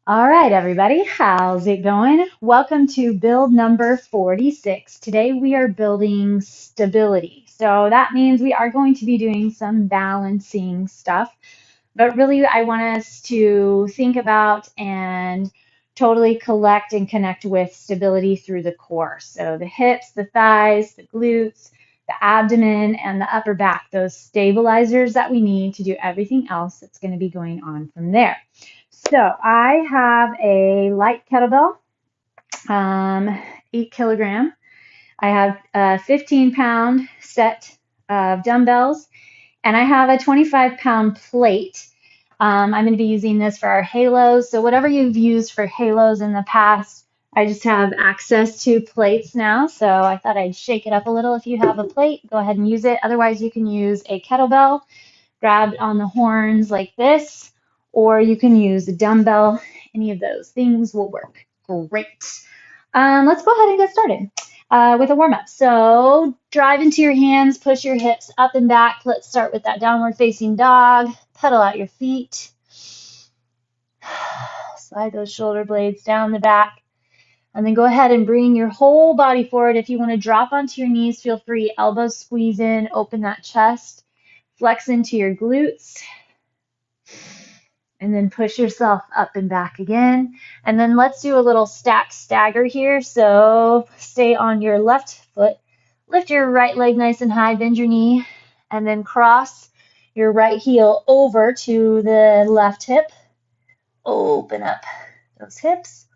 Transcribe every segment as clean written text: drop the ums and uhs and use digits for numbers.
All right, everybody, how's it going? Welcome to build number 46. Today we are building stability. So that means we are going to be doing some balancing stuff, but really I want us to think about and totally collect and connect with stability through the core. So the hips, the thighs, the glutes, the abdomen, and the upper back, those stabilizers that we need to do everything else that's going to be going on from there. So I have a light kettlebell, 8 kilogram. I have a 15-pound set of dumbbells, and I have a 25-pound plate. I'm going to be using this for our halos. So whatever you've used for halos in the past, I just have access to plates now. So I thought I'd shake it up a little. If you have a plate, go ahead and use it. Otherwise, you can use a kettlebell grabbed on the horns like this, or you can use a dumbbell. Any of those things will work great. Let's go ahead and get started with a warm up. So drive into your hands, push your hips up and back. Let's start with that downward facing dog. Pedal out your feet. Slide those shoulder blades down the back. And then go ahead and bring your whole body forward. If you want to drop onto your knees, feel free. Elbows squeeze in, open that chest. Flex into your glutes. And then push yourself up and back again. And then let's do a little stack stagger here. So stay on your left foot. Lift your right leg nice and high, bend your knee, and then cross your right heel over to the left hip. Open up those hips.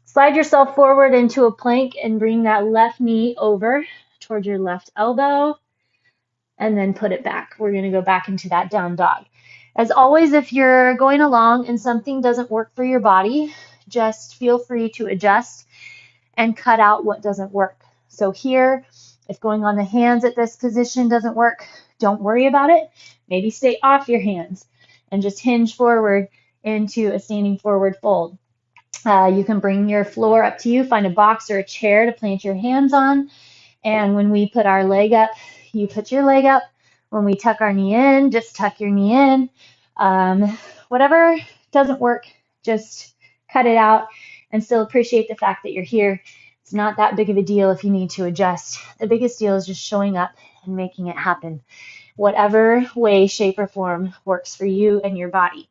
Slide yourself forward into a plank and bring that left knee over towards your left elbow. And then put it back. We're going to go back into that down dog. As always, if you're going along and something doesn't work for your body, just feel free to adjust and cut out what doesn't work. So here, if going on the hands at this position doesn't work, don't worry about it. Maybe stay off your hands and just hinge forward into a standing forward fold. You can bring your floor up to you, find a box or a chair to plant your hands on. And when we put our leg up, you put your leg up. When we tuck our knee in, just tuck your knee in. Whatever doesn't work, just cut it out and still appreciate the fact that you're here. It's not that big of a deal if you need to adjust. The biggest deal is just showing up and making it happen. Whatever way, shape, or form works for you and your body.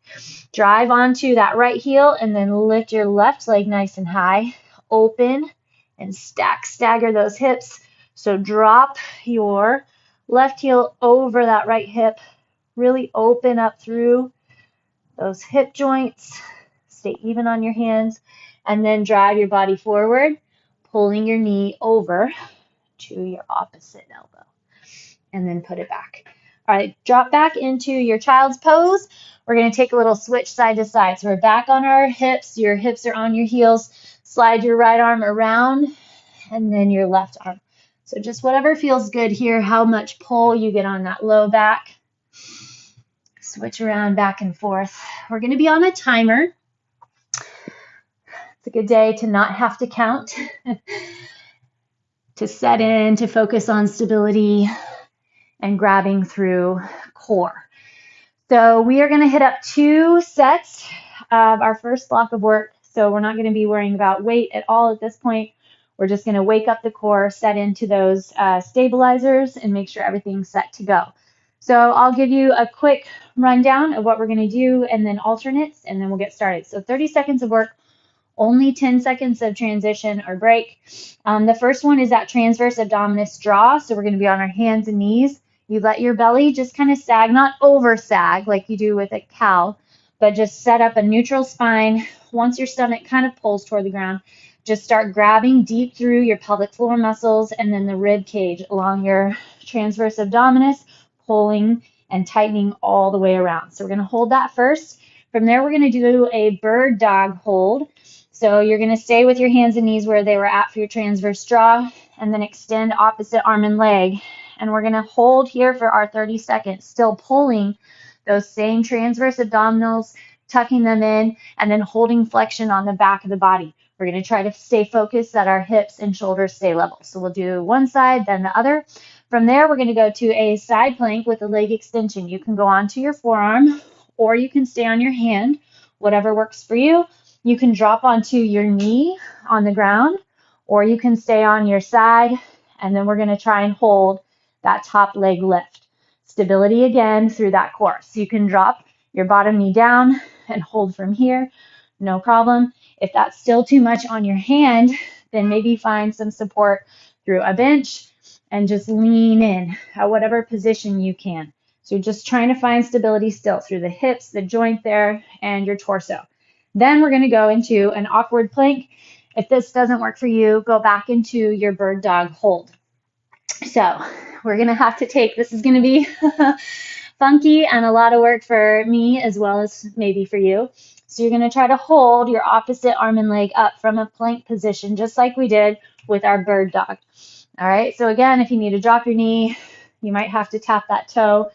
Drive onto that right heel and then lift your left leg nice and high. Open and stagger those hips. So drop your left heel over that right hip. Really open up through those hip joints. Stay even on your hands. And then drive your body forward, pulling your knee over to your opposite elbow. And then put it back. All right, drop back into your child's pose. We're going to take a little switch side to side. So we're back on our hips. Your hips are on your heels. Slide your right arm around and then your left arm. So just whatever feels good here, how much pull you get on that low back. Switch around back and forth. We're going to be on a timer. It's a good day to not have to count, to set in, to focus on stability and grabbing through core. So we are going to hit up 2 sets of our first block of work. So we're not going to be worrying about weight at all at this point. We're just going to wake up the core, set into those stabilizers, and make sure everything's set to go. So I'll give you a quick rundown of what we're going to do and then alternates, and then we'll get started. So 30 seconds of work, only 10 seconds of transition or break. The first one is that transverse abdominis draw. So we're going to be on our hands and knees. You let your belly just kind of sag, not over sag like you do with a cow, but just set up a neutral spine. Once your stomach kind of pulls toward the ground, just start grabbing deep through your pelvic floor muscles and then the rib cage along your transverse abdominis, pulling and tightening all the way around. So we're going to hold that first. From there, we're going to do a bird dog hold. So you're going to stay with your hands and knees where they were at for your transverse draw, and then extend opposite arm and leg. And we're going to hold here for our 30 seconds, still pulling those same transverse abdominals, tucking them in, and then holding flexion on the back of the body. We're going to try to stay focused that our hips and shoulders stay level. So we'll do one side, then the other. From there, we're going to go to a side plank with a leg extension. You can go onto your forearm, or you can stay on your hand, whatever works for you. You can drop onto your knee on the ground, or you can stay on your side, and then we're going to try and hold that top leg lift. Stability again through that core. So you can drop your bottom knee down and hold from here, no problem. If that's still too much on your hand, then maybe find some support through a bench and just lean in at whatever position you can. So you're just trying to find stability still through the hips, the joint there, and your torso. Then we're going to go into an awkward plank. If this doesn't work for you, go back into your bird dog hold. So we're going to have to take, this is going to be funky and a lot of work for me as well as maybe for you. So you're going to try to hold your opposite arm and leg up from a plank position, just like we did with our bird dog. All right, so again, if you need to drop your knee, you might have to tap that toe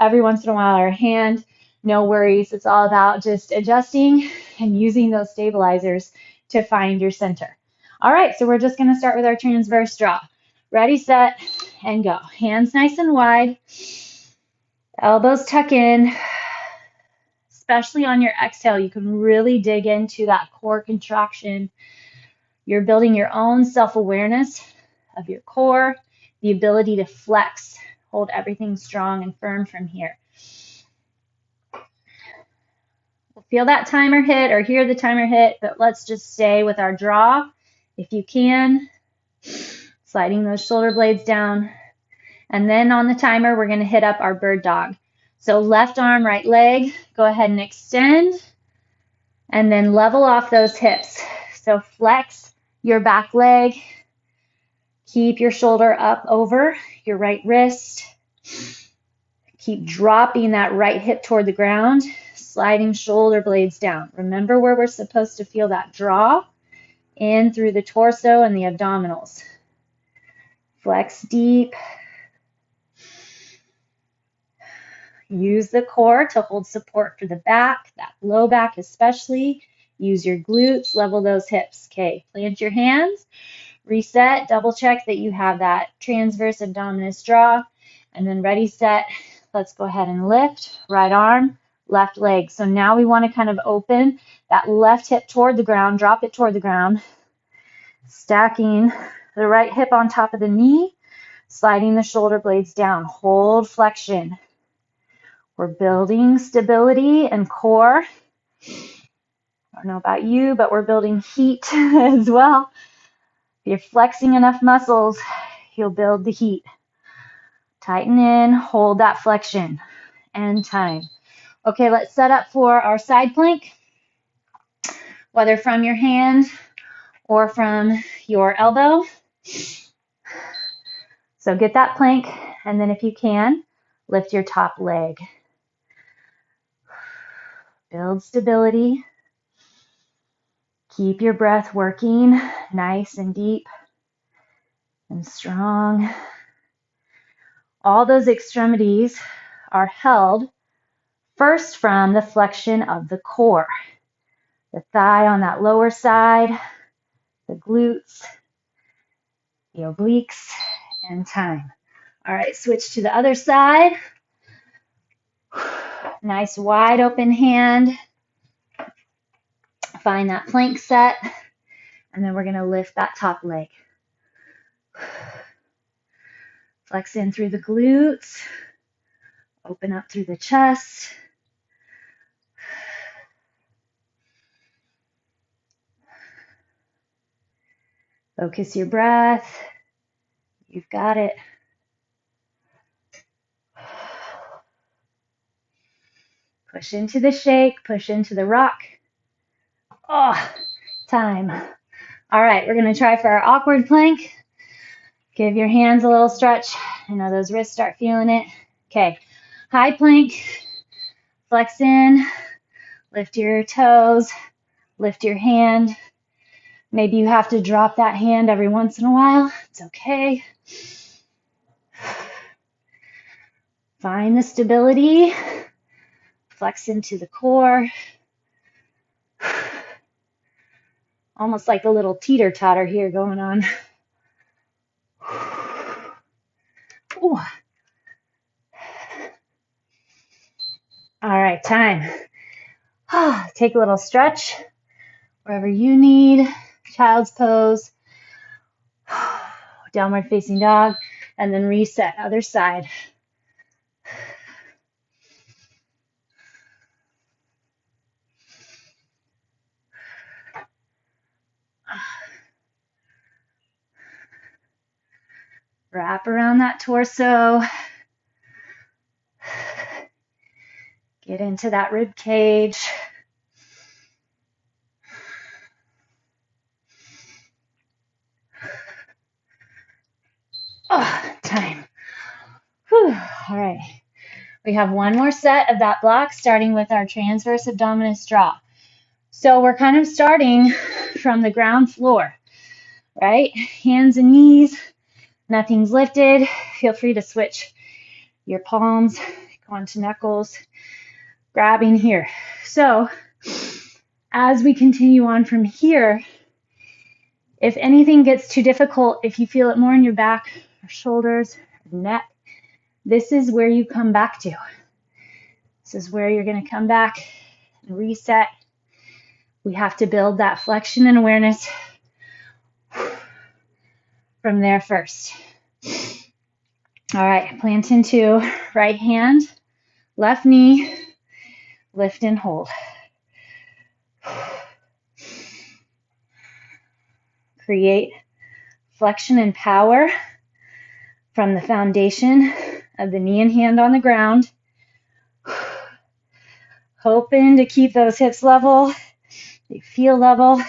every once in a while or a hand. No worries. It's all about just adjusting and using those stabilizers to find your center. All right, so we're just going to start with our transverse draw. Ready, set, and go. Hands nice and wide. Elbows tuck in. Especially on your exhale, you can really dig into that core contraction. You're building your own self-awareness of your core, the ability to flex, hold everything strong and firm from here. We'll feel that timer hit or hear the timer hit, but let's just stay with our draw if you can. Sliding those shoulder blades down. And then on the timer, we're going to hit up our bird dog. So left arm, right leg, go ahead and extend. And then level off those hips. So flex your back leg. Keep your shoulder up over your right wrist. Keep dropping that right hip toward the ground, sliding shoulder blades down. Remember where we're supposed to feel that draw in through the torso and the abdominals. Flex deep. Use the core to hold support for the back, that low back especially. Use your glutes, level those hips. Okay, plant your hands, reset, double check that you have that transverse abdominis draw, and then ready, set. Let's go ahead and lift, right arm, left leg. So now we want to kind of open that left hip toward the ground, drop it toward the ground, stacking the right hip on top of the knee, sliding the shoulder blades down. Hold flexion. We're building stability and core. I don't know about you, but we're building heat as well. If you're flexing enough muscles, you'll build the heat. Tighten in, hold that flexion, and time. Okay, let's set up for our side plank, whether from your hand or from your elbow. So get that plank, and then if you can, lift your top leg. Build stability. Keep your breath working nice and deep and strong. All those extremities are held first from the flexion of the core. The thigh on that lower side, the glutes, the obliques, and time. All right, switch to the other side. Nice wide open hand. Find that plank set, and then we're going to lift that top leg. Flex in through the glutes. Open up through the chest. Focus your breath. You've got it. Push into the shake, push into the rock. Oh, time. All right, we're going to try for our awkward plank. Give your hands a little stretch. I know those wrists start feeling it. Okay, high plank. Flex in. Lift your toes. Lift your hand. Maybe you have to drop that hand every once in a while. It's okay. Find the stability. Flex into the core. Almost like a little teeter-totter here going on. Ooh. All right, time. Take a little stretch. wherever you need. Child's pose, downward facing dog, and then reset, other side. Wrap around that torso. Get into that rib cage. Oh, time. Whew. All right. We have one more set of that block, starting with our transverse abdominis draw. So we're kind of starting from the ground floor, right? Hands and knees, nothing's lifted. Feel free to switch your palms, go onto knuckles, grabbing here. So as we continue on from here, if anything gets too difficult, if you feel it more in your back or shoulders, or neck, this is where you come back to. This is where you're going to come back and reset. We have to build that flexion and awareness from there first. All right, plant into right hand, left knee, lift and hold. Create flexion and power from the foundation of the knee and hand on the ground. Hoping to keep those hips level. They feel level.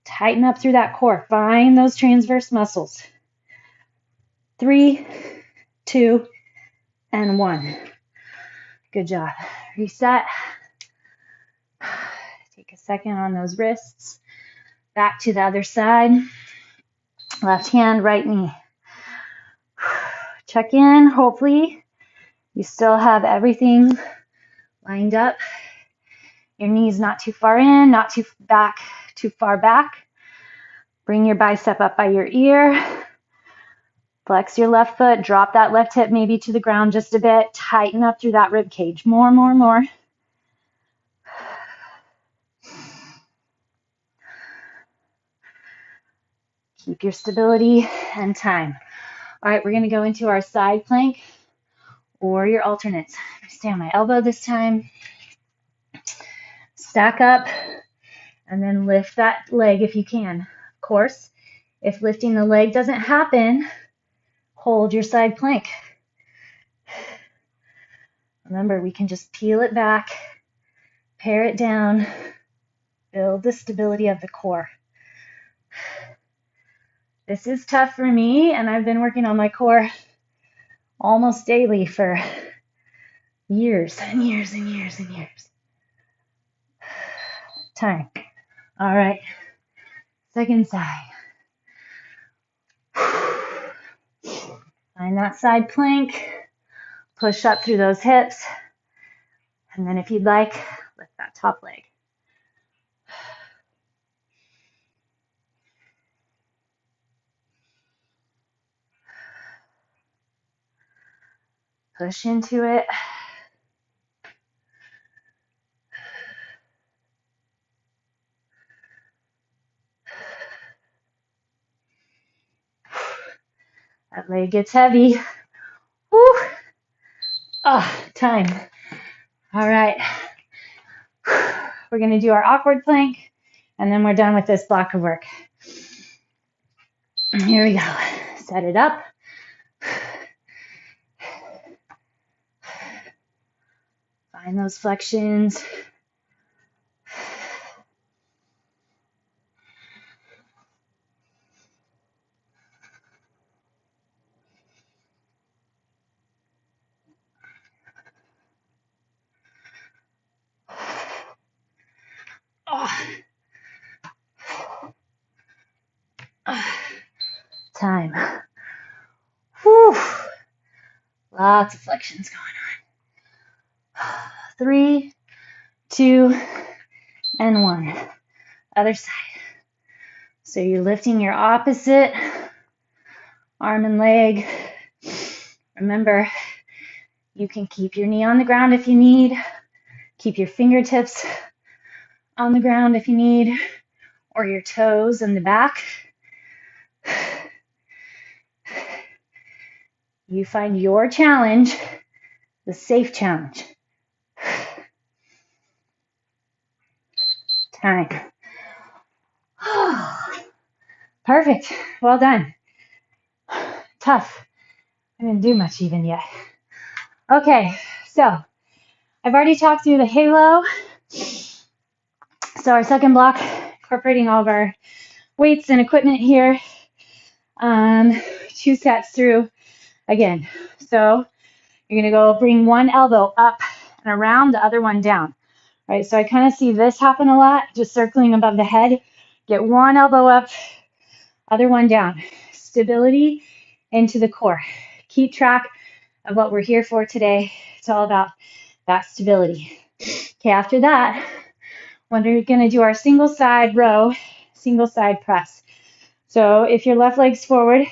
Tighten up through that core. Find those transverse muscles. 3, 2, and 1. Good job. Reset. Take a second on those wrists. Back to the other side. Left hand, right knee. Check in. Hopefully you still have everything lined up. Your knees not too far in, not too far back. Bring your bicep up by your ear. Flex your left foot. Drop that left hip maybe to the ground just a bit. Tighten up through that rib cage. More. Keep your stability and time. All right, we're going to go into our side plank or your alternates. Stay on my elbow this time. Stack up and then lift that leg if you can. Of course, if lifting the leg doesn't happen, hold your side plank. Remember, we can just peel it back, pare it down, build the stability of the core. This is tough for me, and I've been working on my core almost daily for years and years and years and years. Time. All right. Second side. Find that side plank. Push up through those hips. And then if you'd like, lift that top leg. Push into it. That leg gets heavy. Woo. Oh, time. All right. We're going to do our awkward plank, and then we're done with this block of work. Here we go. Set it up. Find those flexions. Time. Whew. Lots of flexions going on. 3, 2, and 1. Other side. So you're lifting your opposite arm and leg. Remember, you can keep your knee on the ground if you need. Keep your fingertips on the ground if you need, or your toes in the back. You find your challenge, the safe challenge. Time. Perfect. Well done. Tough. I didn't do much even yet. Okay, so I've already talked through the halo. So our second block, incorporating all of our weights and equipment here. 2 sets through again. So you're gonna go bring one elbow up and around, the other one down. Right, so I kind of see this happen a lot, just circling above the head. Get one elbow up, other one down. Stability into the core. Keep track of what we're here for today. It's all about that stability. Okay, after that, we're going to do our single side row, single side press. So if your left leg's forward,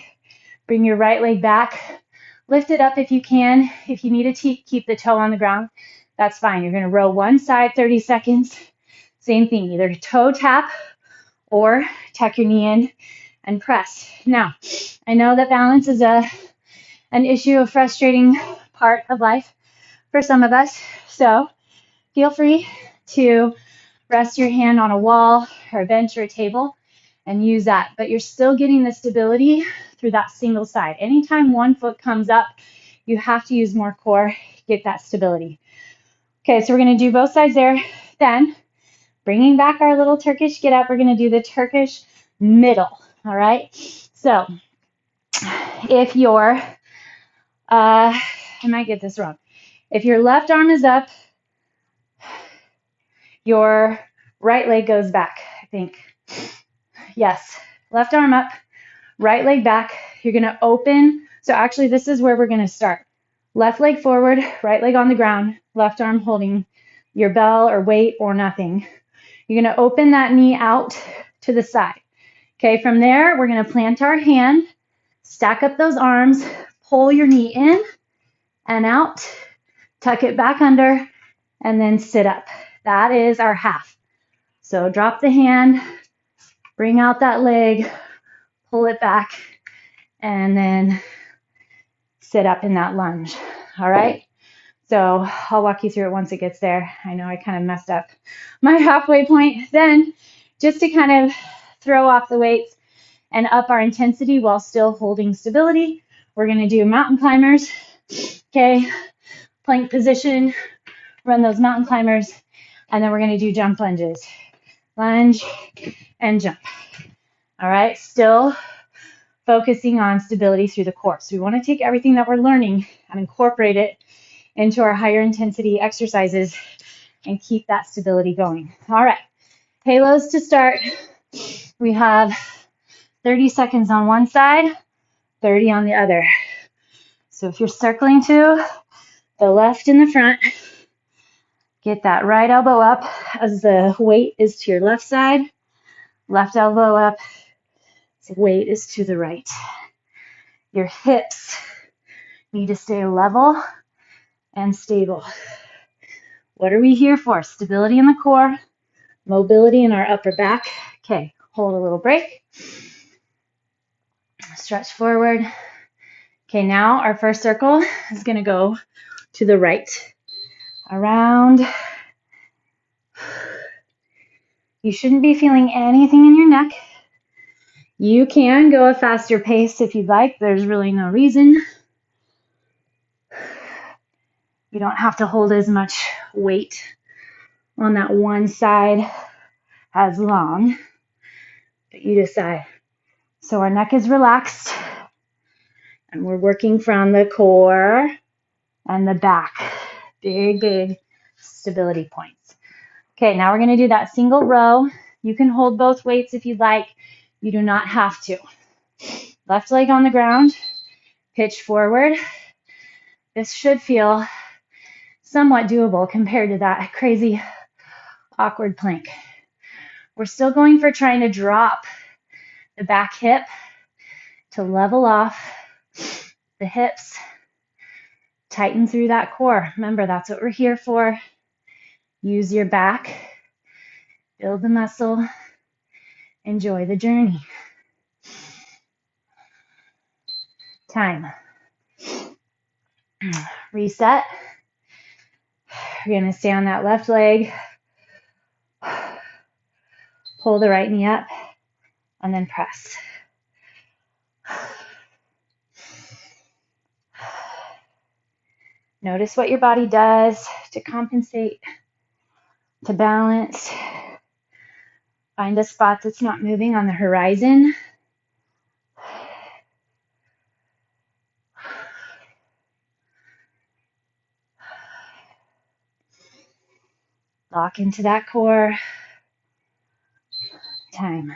bring your right leg back. Lift it up if you can. If you need to keep the toe on the ground, that's fine. You're going to row one side 30 seconds. Same thing, either toe tap or tuck your knee in and press. Now, I know that balance is an issue, a frustrating part of life for some of us. So feel free to rest your hand on a wall or a bench or a table and use that. But you're still getting the stability through that single side. Anytime one foot comes up, you have to use more core, get that stability. Okay, so we're going to do both sides there. Then, bringing back our little Turkish get up, we're going to do the Turkish middle. All right? So, if your, I might get this wrong. If your left arm is up, your right leg goes back, I think. Yes, left arm up, right leg back. You're going to open. So actually, this is where we're going to start. Left leg forward, right leg on the ground, left arm holding your bell or weight or nothing. You're going to open that knee out to the side. Okay, from there, we're going to plant our hand, stack up those arms, pull your knee in and out, tuck it back under, and then sit up. That is our half. So drop the hand, bring out that leg, pull it back, and then sit up in that lunge. All right? So I'll walk you through it once it gets there. I know I kind of messed up my halfway point. Then, just to kind of throw off the weights and up our intensity while still holding stability, we're going to do mountain climbers. Okay, plank position, run those mountain climbers, and then we're going to do jump lunges. Lunge and jump. All right, still focusing on stability through the core. So we want to take everything that we're learning and incorporate it into our higher intensity exercises and keep that stability going. All right, halos to start. We have 30 seconds on one side, 30 on the other. So if you're circling to the left in the front, get that right elbow up as the weight is to your left side, left elbow up, as the weight is to the right. Your hips need to stay level and stable. What are we here for? Stability in the core, mobility in our upper back. Okay, hold a little break. Stretch forward. Okay, now our first circle is going to go to the right. Around. You shouldn't be feeling anything in your neck. You can go a faster pace if you'd like. There's really no reason. You don't have to hold as much weight on that one side as long, but you decide. So our neck is relaxed, and we're working from the core and the back. Big, big stability points. Okay, now we're going to do that single row. You can hold both weights if you'd like. You do not have to. Left leg on the ground, pitch forward. This should feel somewhat doable compared to that crazy, awkward plank. We're still going for trying to drop the back hip to level off the hips. Tighten through that core. Remember, that's what we're here for. Use your back Build the muscle. Enjoy the journey. Time. Reset. You're going to stay on that left leg. Pull the right knee up and then press. Notice what your body does to compensate, to balance. Find a spot that's not moving on the horizon. Lock into that core. Time.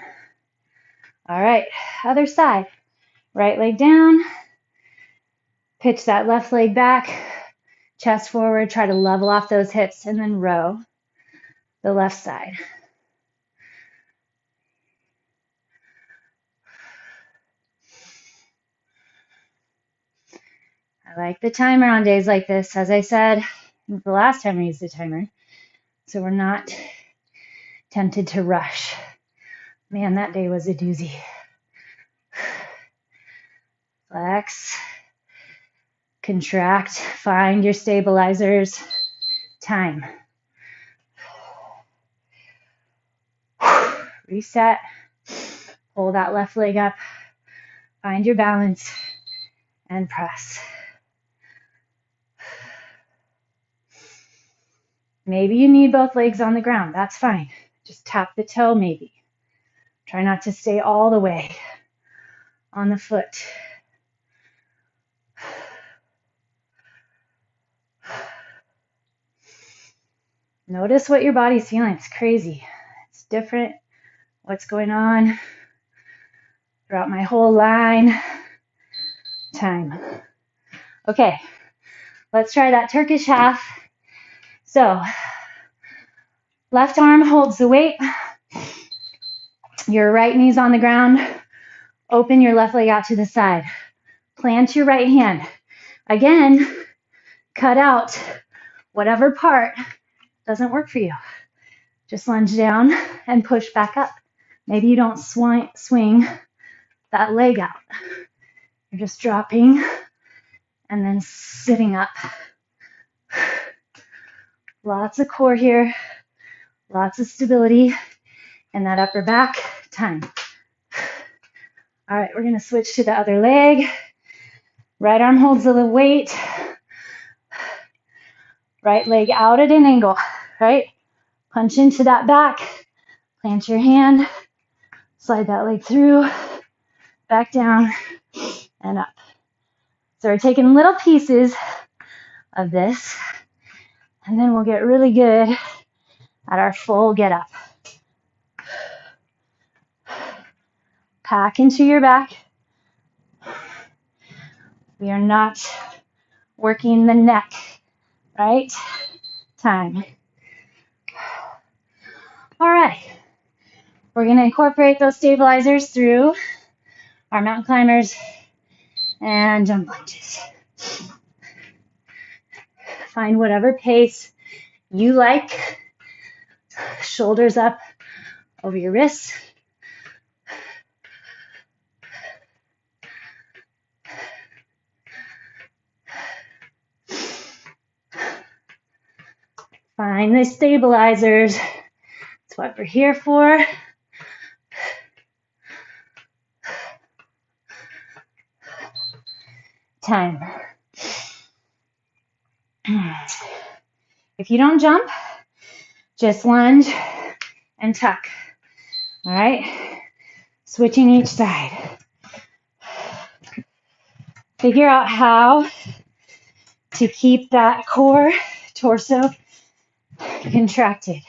All right, other side. Right leg down. Pitch that left leg back. Chest forward. Try to level off those hips and then row the left side. I like the timer on days like this. As I said, the last time I used the timer, so we're not tempted to rush. Man, that day was a doozy. Flex, contract, find your stabilizers. Time. Reset. Pull that left leg up. Find your balance and press. Maybe you need both legs on the ground. That's fine. Just tap the toe maybe. Try not to stay all the way on the foot. Notice what your body's feeling. It's crazy. It's different. What's going on throughout my whole line. Time. Okay, let's try that Turkish half. So, left arm holds the weight. Your right knee's on the ground. Open your left leg out to the side. Plant your right hand. Again, cut out whatever part doesn't work for you. Just lunge down and push back up. Maybe you don't swing that leg out. You're just dropping and then sitting up. Lots of core here. Lots of stability in that upper back. Time. All right, we're going to switch to the other leg. Right arm holds the weight. Right leg out at an angle, right? Punch into that back. Plant your hand. Slide that leg through. Back down and up. So we're taking little pieces of this, and then we'll get really good at our full get up. Pack into your back. We are not working the neck, right? Time. All right. We're going to incorporate those stabilizers through our mountain climbers and jump lunges. Find whatever pace you like. Shoulders up over your wrists. Find the stabilizers. That's what we're here for. Time. If you don't jump, just lunge and tuck. All right? Switching each side. Figure out how to keep that core, torso contracted.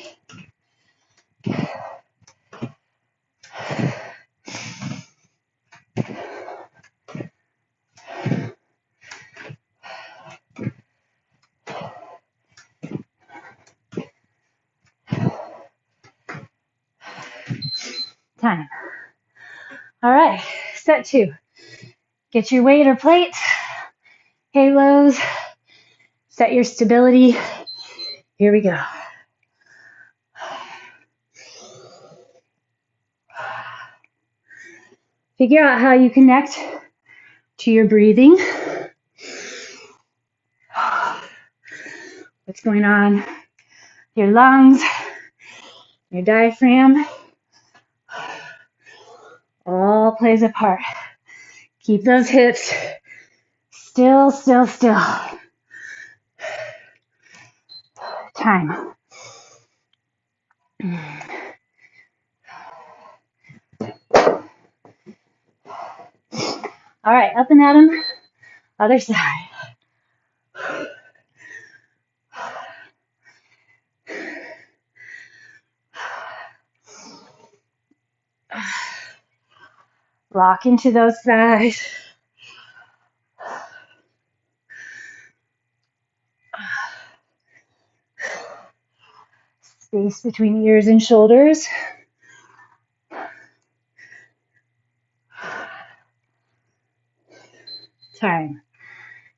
Time. All right, set 2. Get your weight or plates, halos, set your stability. Here we go. Figure out how you connect to your breathing. What's going on? Your lungs, your diaphragm, all plays a part. Keep those hips still, still, still. Time. All right, up and at 'em. Other side. Lock into those thighs. Space between ears and shoulders. Time.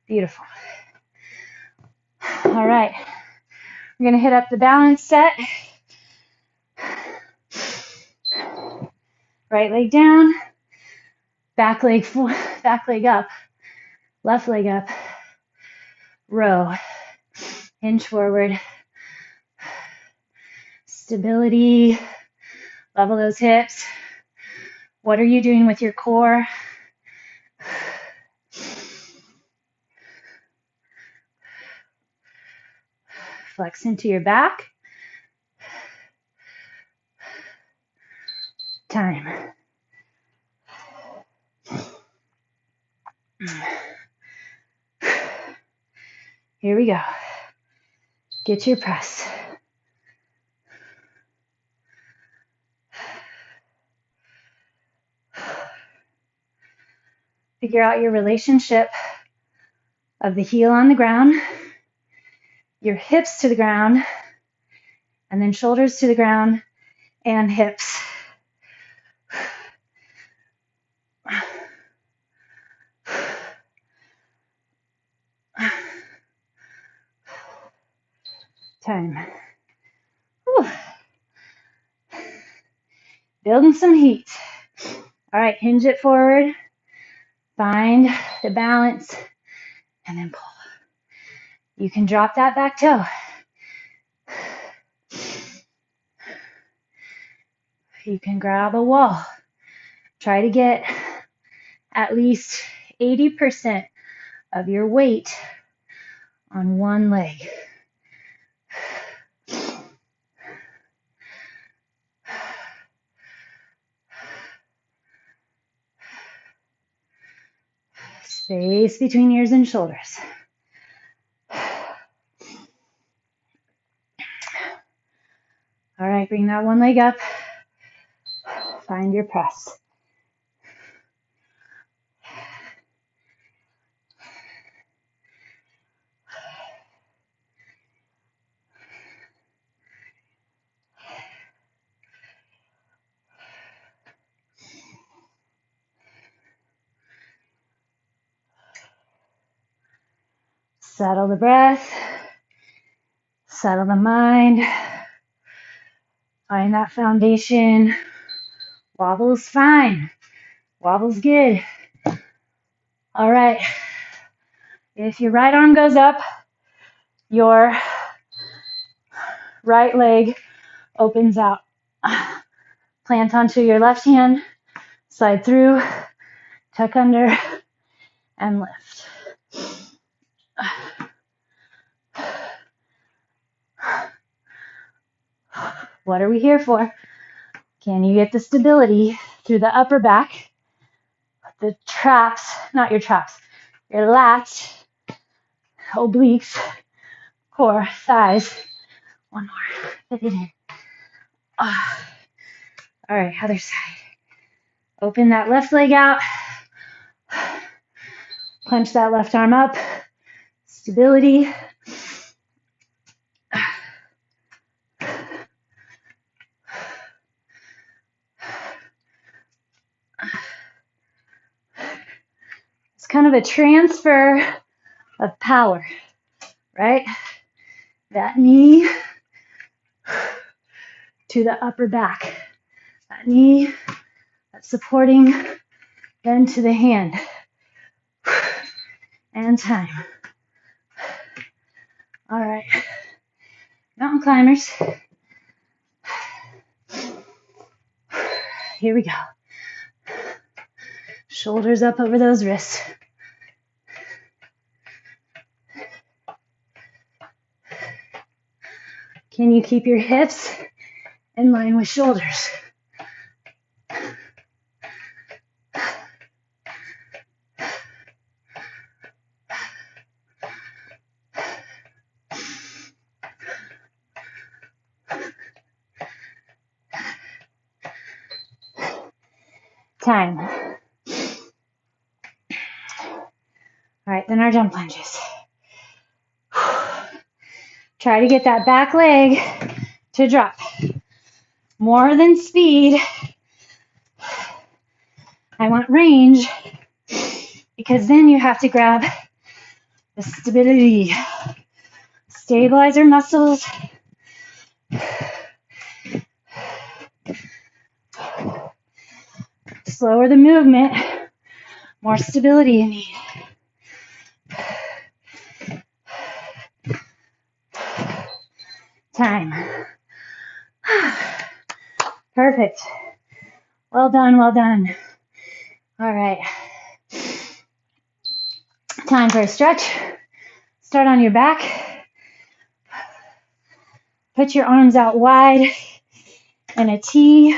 Beautiful. All right. We're going to hit up the balance set. Right leg down. Back leg up. Left leg up. Row. Hinge forward. Stability. Level those hips. What are you doing with your core? Flex into your back. Time. Here we go. Get your press. Figure out your relationship of the heel on the ground, your hips to the ground, and then shoulders to the ground and hips. Time. Whew. Building some heat. All right, hinge it forward. Find the balance and then pull. You can drop that back toe. You can grab a wall. Try to get at least 80% of your weight on one leg. Space between ears and shoulders. All right, bring that one leg up. Find your press. Settle the breath. Settle the mind. Find that foundation. Wobble's fine. Wobble's good. All right. If your right arm goes up, your right leg opens out. Plant onto your left hand, slide through, tuck under, and lift. What are we here for? Can you get the stability through the upper back, the traps, not your traps, your lats, obliques, core, thighs. One more. Fit it in. All right, other side. Open that left leg out. Clench that left arm up. Stability. It's kind of a transfer of power, right? That knee to the upper back. That knee that's supporting then to the hand, and time. All right, mountain climbers. Here we go. Shoulders up over those wrists. Can you keep your hips in line with shoulders? Time. All right, then our jump lunges. Try to get that back leg to drop. More than speed. I want range because then you have to grab the stability. Stabilizer muscles. Slower the movement, more stability you need. Time. Perfect. Well done, well done. All right. Time for a stretch. Start on your back. Put your arms out wide in a T.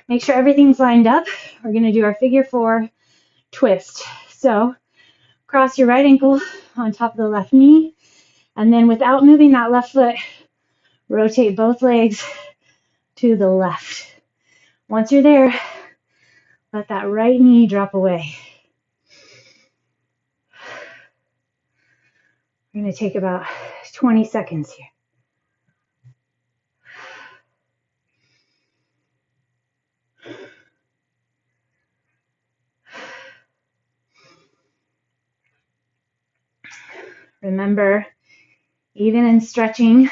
Make sure everything's lined up. We're going to do our figure 4 twist. So cross your right ankle on top of the left knee, and then without moving that left foot, rotate both legs to the left. Once you're there, let that right knee drop away. We're going to take about 20 seconds here. Remember, even in stretching,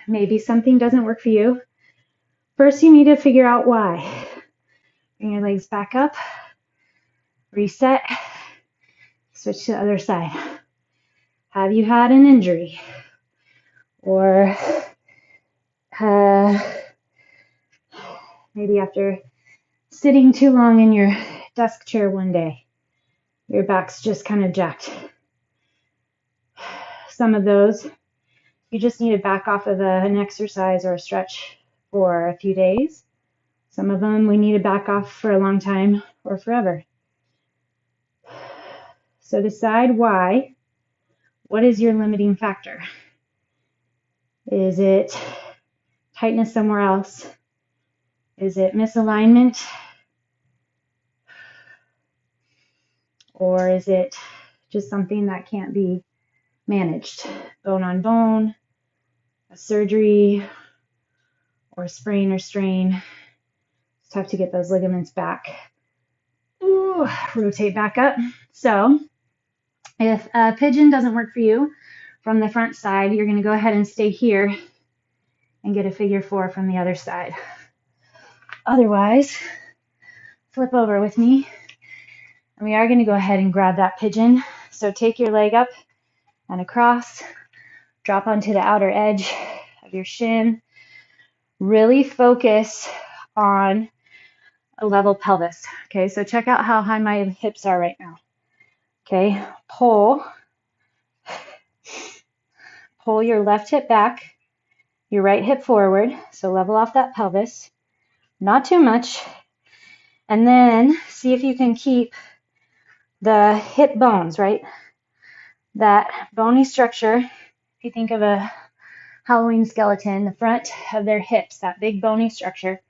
maybe something doesn't work for you. First, you need to figure out why. Bring your legs back up, reset, switch to the other side. Have you had an injury? Or maybe after sitting too long in your desk chair one day, your back's just kind of jacked. Some of those, you just need to back off of an exercise or a stretch for a few days. Some of them we need to back off for a long time or forever. So decide why. What is your limiting factor? Is it tightness somewhere else? Is it misalignment? Or is it just something that can't be managed? Bone on bone, a surgery, or a sprain or strain. It's tough to get those ligaments back. Ooh, rotate back up. So if a pigeon doesn't work for you from the front side, you're going to go ahead and stay here and get a figure 4 from the other side. Otherwise, flip over with me. And we are going to go ahead and grab that pigeon. So take your leg up and across. Drop onto the outer edge of your shin. Really focus on a level pelvis. Okay, so check out how high my hips are right now. Okay, pull your left hip back, your right hip forward, so level off that pelvis, not too much, and then see if you can keep the hip bones, right? That bony structure, if you think of a Halloween skeleton, the front of their hips, that big bony structure,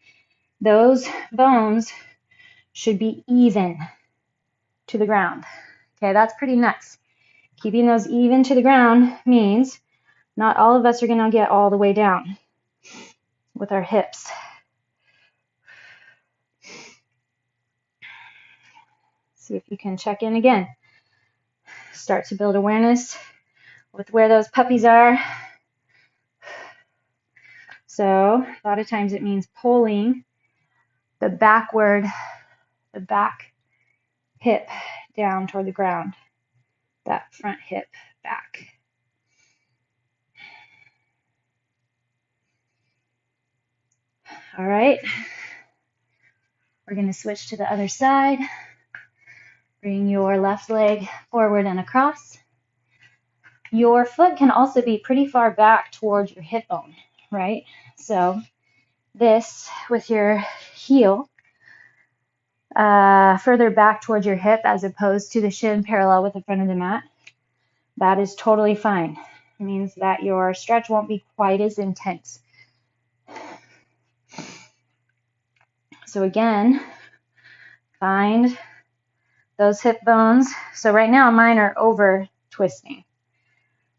those bones should be even to the ground. Okay, that's pretty nuts. Keeping those even to the ground means not all of us are going to get all the way down with our hips. See if you can check in again. Start to build awareness with where those puppies are. So a lot of times it means pulling the back hip down toward the ground, that front hip back. All right, we're going to switch to the other side. Bring your left leg forward and across. Your foot can also be pretty far back towards your hip bone, right? So this with your heel further back towards your hip as opposed to the shin parallel with the front of the mat, that is totally fine. It means that your stretch won't be quite as intense. So again, find those hip bones. So right now mine are over twisting.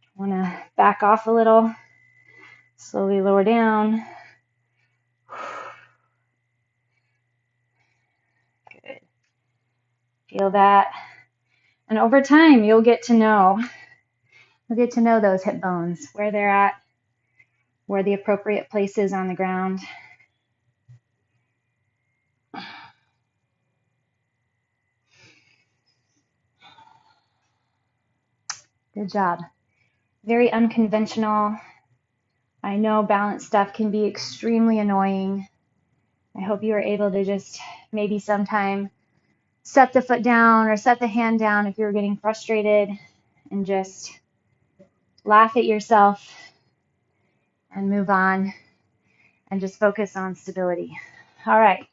I want to back off a little, slowly lower down. Good. Feel that. And over time, you'll get to know those hip bones, where they're at, where the appropriate place is on the ground. Good job. Very unconventional. I know balance stuff can be extremely annoying. I hope you are able to just maybe sometime set the foot down or set the hand down if you're getting frustrated and just laugh at yourself and move on and just focus on stability. All right,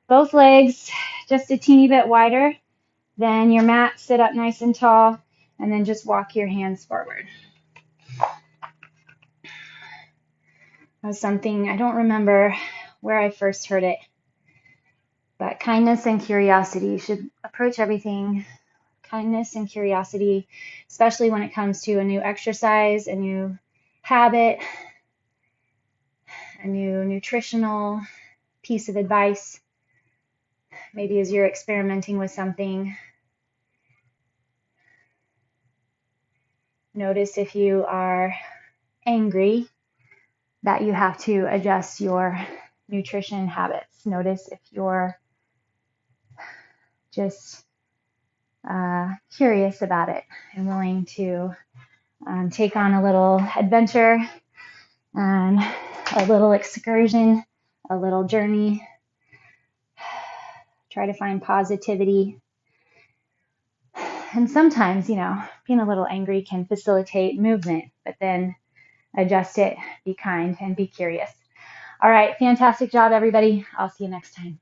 both legs just a teeny bit wider than your mat. Sit up nice and tall and then just walk your hands forward. That was something, I don't remember where I first heard it, but kindness and curiosity. You should approach everything kindness and curiosity, especially when it comes to a new exercise, a new habit, a new nutritional piece of advice. Maybe as you're experimenting with something, notice if you are angry that you have to adjust your nutrition habits. Notice if you're just curious about it and willing to take on a little adventure and a little excursion, a little journey. Try to find positivity. And sometimes, being a little angry can facilitate movement, but then adjust it, be kind, and be curious. All right, fantastic job, everybody. I'll see you next time.